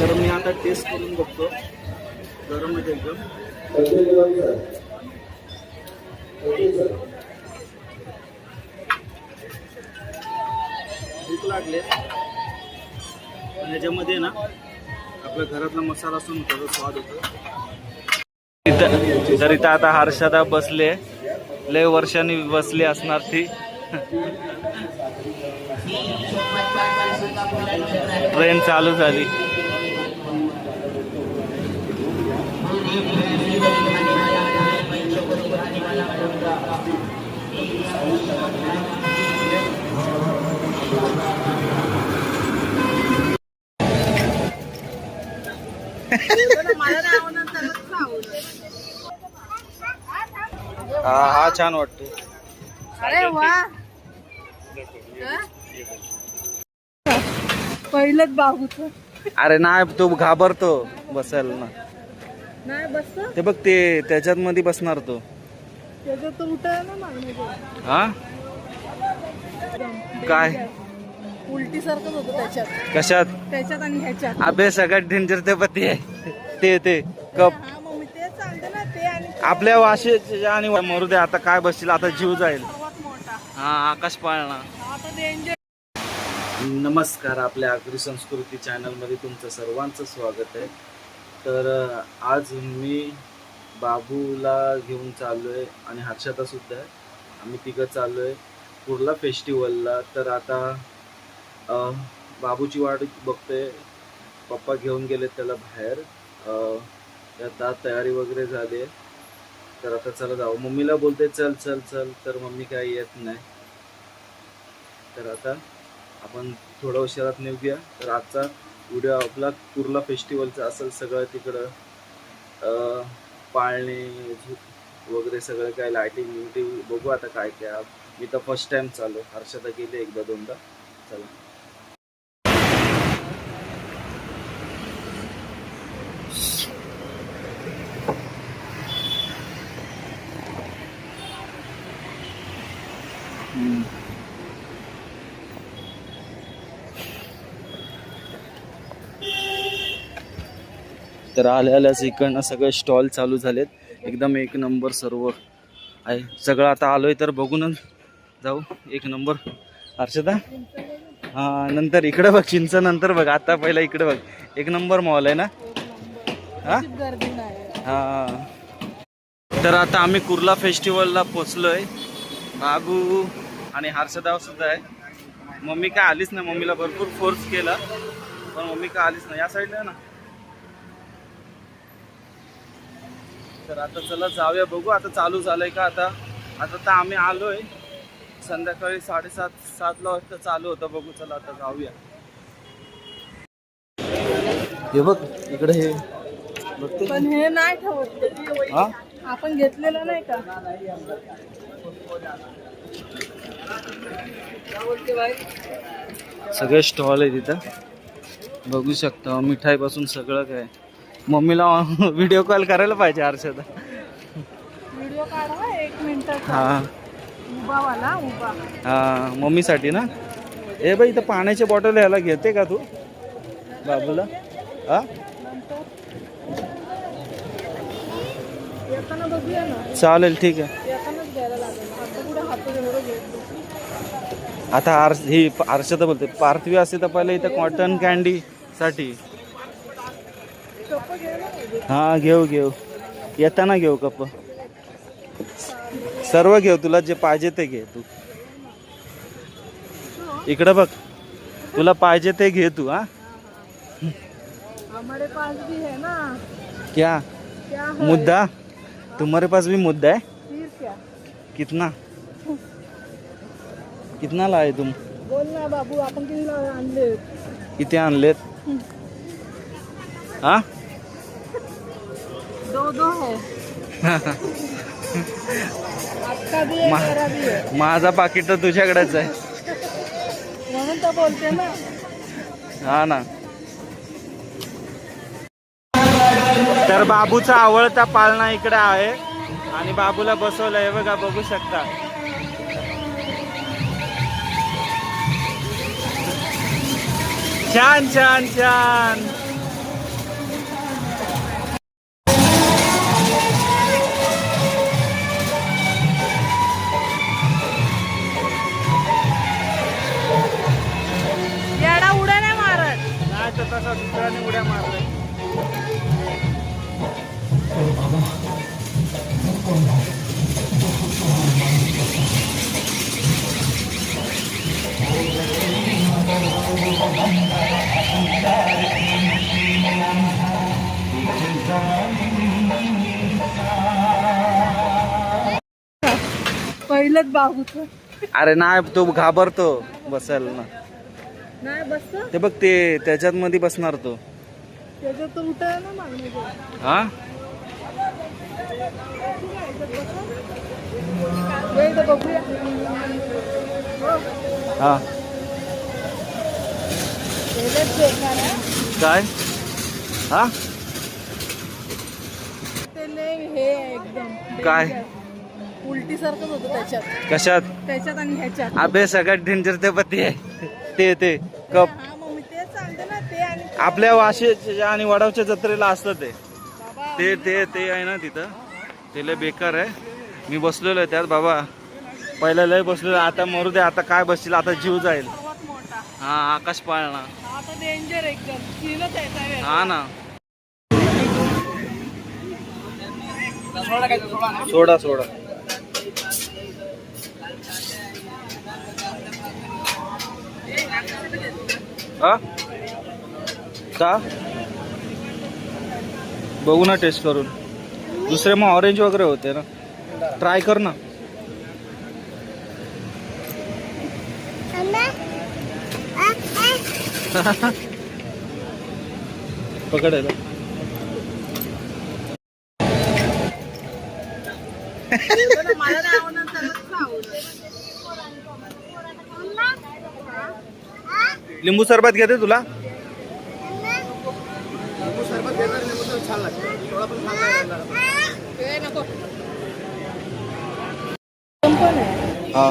तर मी आता टेस्ट करून बघतो. गरम आहे एकदम. भूक लागले याच्यामध्ये ना आपल्या घरातला मसाला असून त्याचा स्वाद होतो. तर इथं आता हर्षदा बसले, लय वर्षांनी बसली असणार ती. ट्रेन चालू झाली. हा छान वाटतो. अरे वा, पहिलंच बाबूच. अरे नाही, तो घाबरतो बसायला ना. नाही बसतो ते बघ, ते त्याच्यात मध्ये बसणार तो. त्याच्यात तर उठाय ना मागण्याचं. हा काय उलटी सारखंच होतं त्याच्यात. कशात? त्याच्यात आणि ह्याच्यात. अबे सगळ्यात डेंजर ते पती आहे. ते कप हा मग मी तेच सांगते ना, ते आणि आपल्या वाशे आणि मरू दे. आता काय बसशील, आता जीव जाईल. सर्वात मोठा. हा आकाश पाळणा. आता डेंजर. नमस्कार, आपल्या आगरी संस्कृती चॅनलमध्ये तुमचं सर्वांचं स्वागत आहे. तर आज मी बाबूला घेऊन चाललोय आणि हर्षदा सुद्धा आहे. आम्ही तिघं चाललोय कुर्ला फेस्टिवलला. तर आता बाबूची वाट बघतोय. पप्पा घेऊन गेले त्याला बाहेर. आता तयारी वगैरे झाली आहे. तर आता चला जाऊ. मम्मीला बोलते चल चल चल, तर मम्मी काही येत नाही. तर आता आपण थोडं उशिरात निघूया. तर आजचा व्हिडिओ आपला कुर्ला फेस्टिवलचा असेल. सगळं तिकडं पाळणे वगैरे सगळं काय लायटिंग बिटिंग बघू आता काय काय. मी तर फर्स्ट टाइम चालू. हर्षदा गेले एकदा दोनदा. चला. तर आल्याच इकडनं सगळे स्टॉल चालू झालेत. एकदम एक नंबर सर्व आहे सगळं. आता आलोय तर बघूनच जाऊ. एक नंबर. हर्षदा हा नंतर इकडे बघ. चिंच नंतर बघ, आता पहिला इकडे बघ. एक नंबर मॉल आहे ना. हा हा. तर आता आम्ही कुर्ला फेस्टिवलला पोचलोय. बाबू आणि हर्षदा सुद्धा आहे. मम्मी काय आलीच नाही. मम्मीला भरपूर फोर्स केला पण मम्मी काय आलीच नाही. या साईडला आहे ना. तर आता चला जाऊया, बघू आता चालू झालंय का. आता तर आम्ही आलोय. संध्याकाळी 7:30 वाजता चालू होतं. बघू चला आता जाऊया. हे बघ इकडे हे बघते. पण हे नाही ठेवत. हा आपण घेतलेलं नाही का. सगळे स्टॉल आहे तिथं. बघू शकता मिठाई पासून सगळं काय. मम्मीला व्हिडिओ कॉल करायला पाहिजे हर्षदा. व्हिडिओ काढा 1 मिनिट. हा उभा वाला उभा. हा मम्मीसाठी ना. ए बाई, इथं पाण्याची बॉटल ह्याला घेते का तू बाबूला? हा येताना बघूया ना. चालेल ठीक आहे. येतानाच घ्यायला लागेल. आता कुठे हात एवढं घेत. आता ही हर्षदा बोलते पार्थवी असते तर पहिले इथं कॉटन कॅन्डी साठी. हा घेऊ येताना घेऊ कप. सर्व घेऊ, तुला जे पाहिजे ते घे तू. इकडे बघ, तुला पाहिजे ते घे तू. हा हमारे पास भी है ना. क्या क्या है? मुद्दा? तुम्हारे पास भी मुद्दा है? फिर क्या. कितना लाए तुम? बोल ना बाबू, आपण किती आणले. किती आणलेत? हा 2 है. आपका भी है, मेरा भी है. माझा पाकिट तर तुझ्याकडेच आहे. म्हणून तर बोलते ना. हा ना. तर बाबूचा आवडता पाळणा इकडे आहे आणि बाबूला बसवलंय बघा. बघू शकता. छान छान छान. जायचं तसा दुसऱ्याने उड्या मारलाय. पहिलंच बाबूच अरे नाही, तो घाबरतो बसायला ना. नाही बसतो ते बघ, ते त्याच्यात मध्ये बसणार तो. त्याच्यात तो उठाय ना मागणी. हा बघूया. हा पहिलंच बेकार आहे. काय हा ते लय हे आहे एकदम काय उलटी सारखंच होतं त्याच्यात कशात आणि ह्याच्यात. अबे सगळ्यात डेंजर ते पती आहे. ते कप हा मग मी तेच सांगते ना ते आणि आपल्या वाशीच्या आणि वडावच्या जत्रेला असतं बाबा ते आहे ना तिथं. ते लय बेकार आहे. मी बसलेलो आहे त्यात बाबा. पहिला लय बसलेलो, आता मरू दे. आता काय बसशील, आता जीव जाईल. सर्वात मोठा. हा आकाश पाळणा. आता डेंजर एकदम सीनच आहे. हा ना, सोडा हा का बघू ना टेस्ट करून. दुसरे मग ऑरेंज वगैरे होते ना, ट्राय कर ना. पकडायला मला नाही आवडणार, त्यालाच आवडतं. लिंबू सरबत घेते तुला. हे नको. पण आहे. हा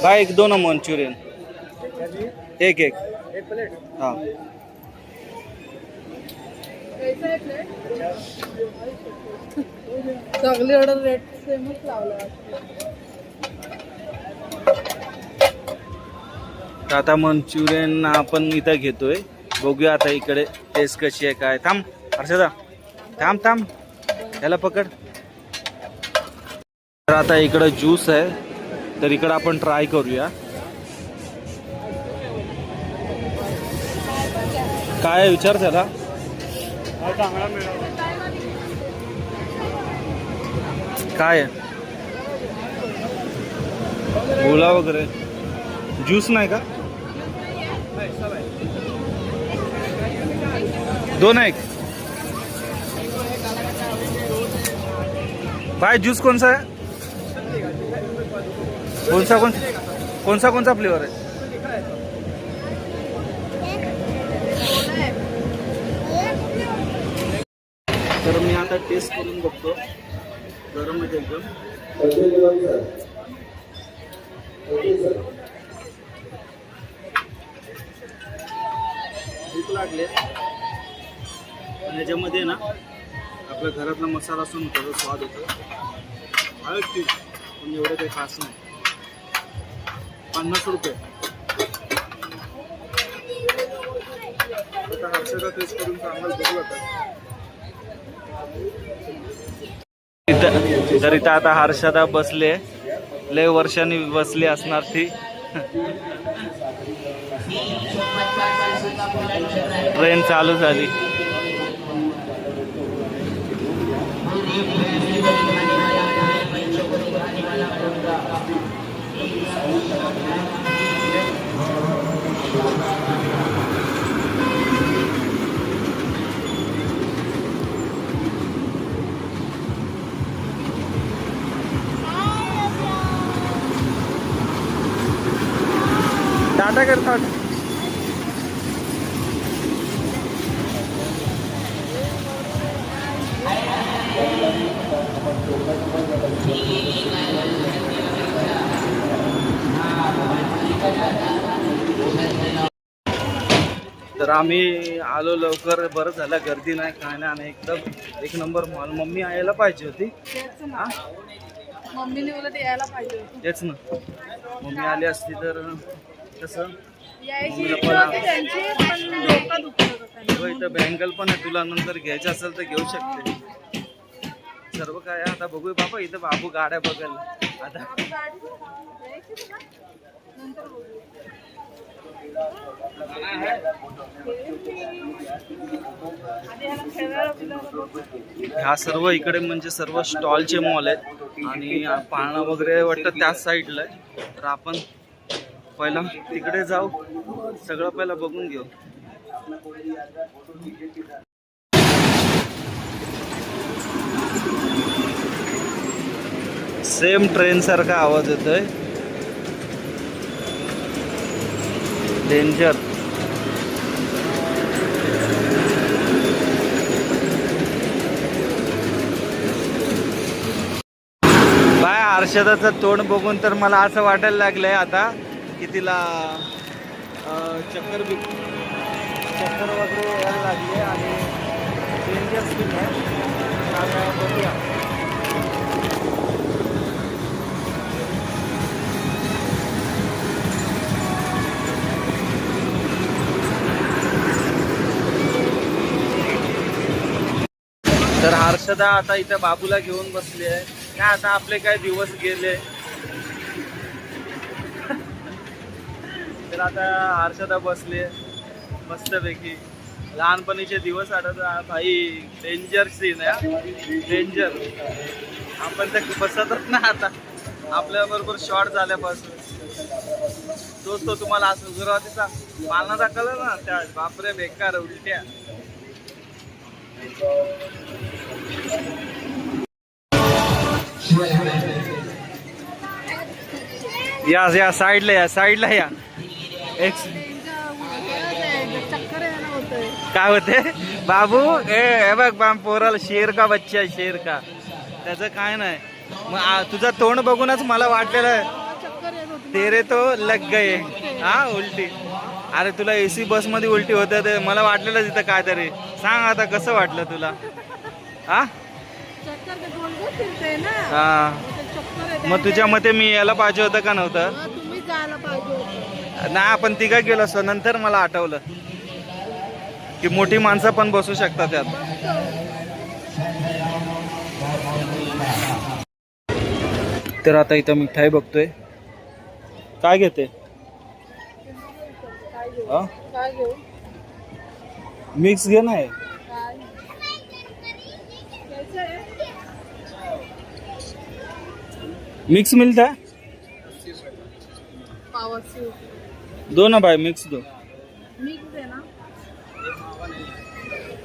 काय, एक दोन मंचुरियन. एक प्लेट. हा कैसा आहे प्लेट? सगळी ऑर्डर रेट सेमच लावला. आता मंचुरियन आपण इथं घेतोय. बघूया आता इकडे टेस्ट कशी आहे काय. थांब हर्षदा, थांब याला पकड. तर आता इकडं ज्यूस आहे, तर इकडं आपण ट्राय करूया. काय आहे विचार त्याला. काय आहे, गोला वगैरे ज्यूस नाही का. दोन एक भाई, ज्यूस कौन सा है, कौन सा फ्लेवर है. तर मी आता टेस्ट करून बघतो. गरम आहे एकदम. भूक लागले आणि याच्यामध्ये ना आपल्या घरातला मसाला असून त्याचा स्वाद होतो. पण एवढं काही खास नाही. 50 रुपये. आता हर्षदा टेस्ट करून आम्हाला बघू आता. तर इथं आता हर्षदा बसले. लय वर्षांनी बसली असणार ती. ट्रेन चालू झाली. टाटा करतात. तर आम्ही आलो लवकर, बरं झालं. गर्दी नाही काय नाही, आणि एकदम एक नंबर मॉल. मम्मी यायला पाहिजे होती. ना मम्मीने उलट यायला पाहिजे होती. तेच ना, मम्मी आली असती तर कसं यायची इच्छा होती त्यांची, पण डोकं दुखत होतं त्यांचं. इथं बँगल पण आहे, तुला नंतर घ्यायचं असेल तर घेऊ शकते. सर्व काय आहे. आता बघूया बाबा, इथं बाबू गाड्या बघेल आता. ह्या सर्व इकडे म्हणजे सर्व स्टॉलचे मॉल आहेत आणि पाळणा वगैरे वाटतं त्याच साईडला आहे. तर आपण पहिला तिकडे जाऊ, सगळं पहिला बघून घेऊ. सेम ट्रेन सारखा आवाज येतोय. डेंजर. बाय, हर्षदाचं तोंड बघून तर मला असं वाटायला लागलंय आता की तिला चक्कर वगैरे यायला लागली आणि डेंजर सीन आहे. आता बघूया. तर हर्षदा आता इथं बाबूला घेऊन बसली आहे. काय आता आपले काय दिवस गेले. तर आता हर्षदा बसली मस्तपैकी. लहानपणीचे दिवस आठवत भाई. डेंजर सीन आहे, डेंजर. आपण तर बसतच ना आता, आपल्या बरोबर शॉर्ट झाल्यापासून. तोच तो तुम्हाला सुरुवातीचा पालना दाखवला ना त्या, बापरे बेकार उलट्या. या साईडला या. एक काय होते बाबू, हे बघ पोराला शेर का बच्चा आहे, शेर का. त्याचं काय नाही. मग तुझं तोंड बघूनच मला वाटलेलं तेरे तो लग गए हा उलटी. अरे तुला एसी बस मध्ये उलटी होते ते मला वाटलेलं तिथं काय तरी. सांग आता कसं वाटलं तुला. हा मग तुझ्या मते मी यायला पाहिजे होतं का नव्हतं. नाही आपण तिघा गेलो असतो. नंतर मला आठवलं की मोठी माणसं पण बसू शकतात त्यात. तर आता इथं मिठाई बघतोय. काय घेते. मिक्स घे ना. मिक्स मिलता है. दो ना भाई, मिक्स दो.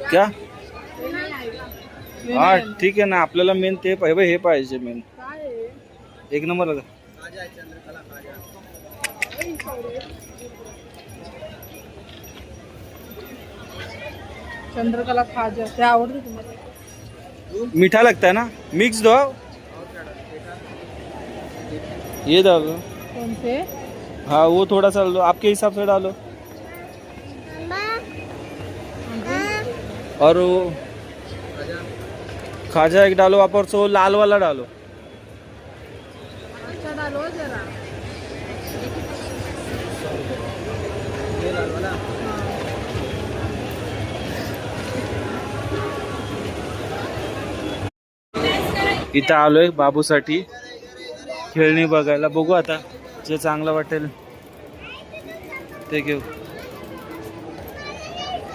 क्या. हा ठीक आहे ना, आपल्याला मेन ते पाहिजे, हे पाहिजे मेन. एक नंबर लगा. चंद्रकला खाजा ते आवडते तुम्हाला. मीठा लगता है ना, मिक्स दो. ये डालो. कौन से. हाँ वो थोड़ा सा लो, आपके हिसाब से डालो. और वो खाजा एक डालो आप, और सो लाल वाला डालो. अच्छा डालो जरा. इथं आलोय बाबूसाठी खेळणी बघायला. बघू आता जे चांगलं वाटेल ते घेऊ.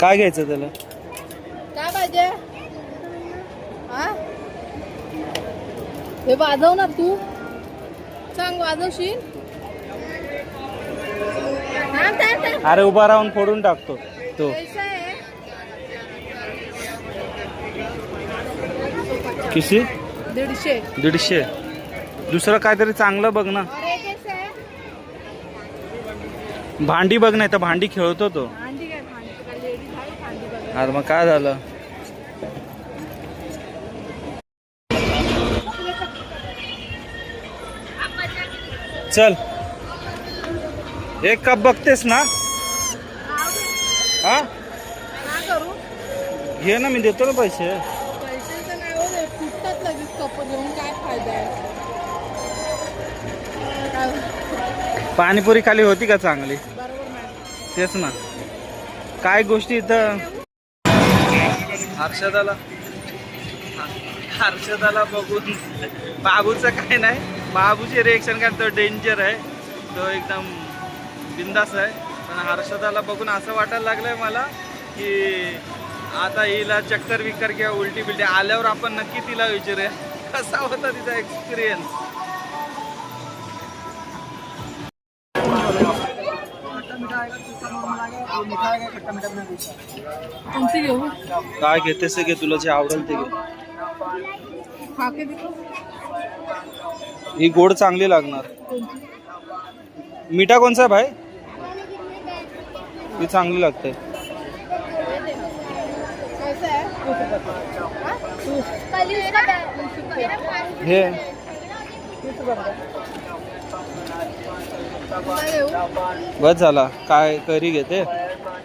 काय घ्यायचं त्याला. काय पाहिजे. हा हे वाजवणार तू. सांग वाजवशील. अरे उभा राहून फोडून टाकतो तो. किती. 150. दुसरं काहीतरी चांगलं बघ ना. भांडी बघ नाही तर भांडी खेळतो तो. अरे मग काय झालं. चल एक कप बघतेस ना. हा घे ना, मी देतो ना पैसे. पाणीपुरी खाली होती का चांगली. तेच ना काय गोष्टी इथं. हर्षदाला हर्षदाला बघून बाबूचं काय नाही, बाबूचे रिएक्शन काय तो डेंजर आहे, तो एकदम बिंदास आहे. पण हर्षदाला बघून असं वाटायला लागलंय मला की आता हिला चक्कर विक्कर किंवा उलटी बिलटी आल्यावर आपण नक्की तिला विचारूया कसा होता तिचा एक्सपिरियन्स. कोणती घेऊ? काय घेतेस घे, तुला जे आवडेल ते घे. हा के दे. ही गोड चांगली लागणार. कोणती? मीठा कोणचा आहे भाई? ही चांगली लागते. कैसा है? हे बस झाला. काय कैरी घेते?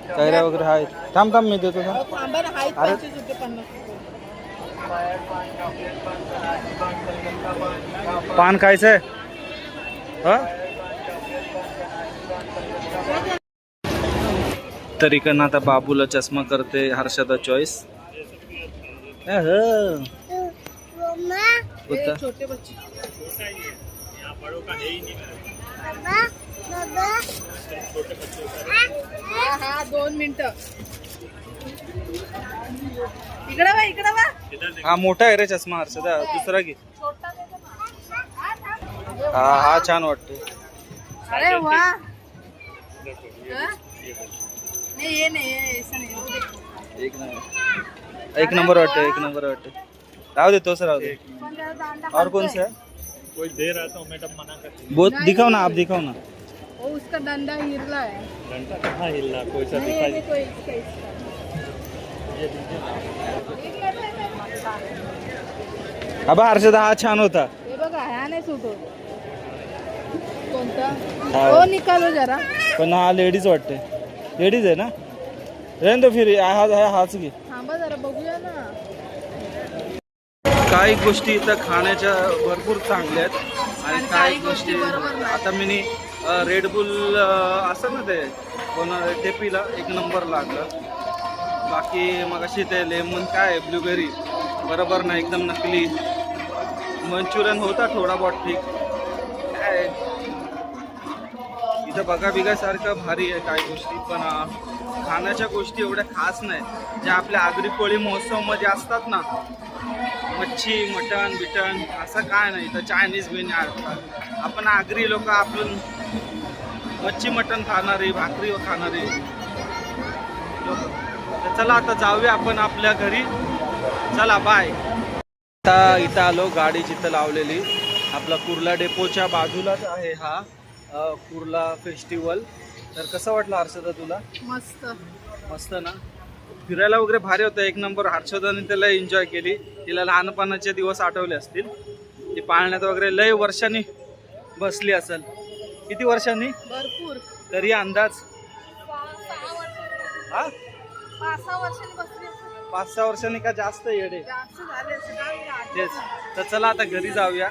कैऱ्या वगैरे आहेत. थांब थांब मी देतो थांब. थांबा ना, आहेत अरे. 25 रुपये 50 रुपये. पान खायचंय हा? तर इकडनं आता बाबूला चष्मा करते हर्षदा चॉईस. ये छोटे बच्चे. हा 2 मिनिटं. इकडे वा, इकडे वा. हा मोठा आहे रे चष्मा हर्षदा, दुसरा घे. छोटा दे ना. हा हा छान वाटतो. अरे वा. हाँ? नहीं ये नहीं, ये ऐसा नहीं, वो देखो. एक नंबर वाटते, एक नंबर वाटते. राहू दे तोच राहू दे. और कौन सा है? कोई दे रहा था मैडम मना करती बहुत दिखाओ ना, आप दिखाओ ना. वो उसका डंडा हिरला है. घंटा कहाँ हिलना कोई सा नहीं दिखाई नहीं कोई इसका इसका. अबा हर्षदा हा छान होता. हे बघा ह्या नाही सूट होत. कोणता? हा. हो निकालो जरा. पण हा लेडीज वाटते. लेडीज आहे ना? रेन तो फिर हाच घे. थांबा जरा बघूया ना. काही गोष्टी इथं खाण्याच्या भरपूर चांगल्या आहेत आणि काही गोष्टी बरोबर नाही. आता मी रेड बुल असं ना ते ते पिला एक नंबर लागला. बाकी मग अशी ते लेमन काय ब्लूबेरी बरोबर नाही, एकदम नकली. मंचुरियन होता थोडा बहुत ठीक. काय इथं बघा बिगासारखं भारी आहे काही गोष्टी, पण खाण्याच्या गोष्टी एवढ्या खास नाही ज्या आपल्या आगरी कोळी महोत्सवमध्ये असतात ना. मच्छी मटण बिटण असं काय नाही तर चायनीज बिन आपण आगरी लोक आपण मच्छी मटण खाणारी भाकरी खाणारी लोक. तर चला आता जाऊया आपण आपल्या घरी. चला बाय. आता इथं आलो, गाडी जिथं लावलेली आपला कुर्ला डेपोच्या बाजूलाच आहे हा कुर्ला फेस्टिवल. तर कसं वाटलं हर्षदा तुला? मस्त. मस्त ना? फिरायला वगैरे भारी होतं, एक नंबर. हर्षदाने त्याला एन्जॉय केली. तिला लहानपणाचे दिवस आठवले असतील. ती पाळण्यात वगैरे लय वर्षांनी बसली असेल. किती वर्षांनी भरपूर. तरी अंदाज? 5-6 वर्षांनी बसली असेल. 5-6 वर्षांनी का जास्त येडे? जास्त झाले असेल. तेच. तर चला आता घरी जाऊया.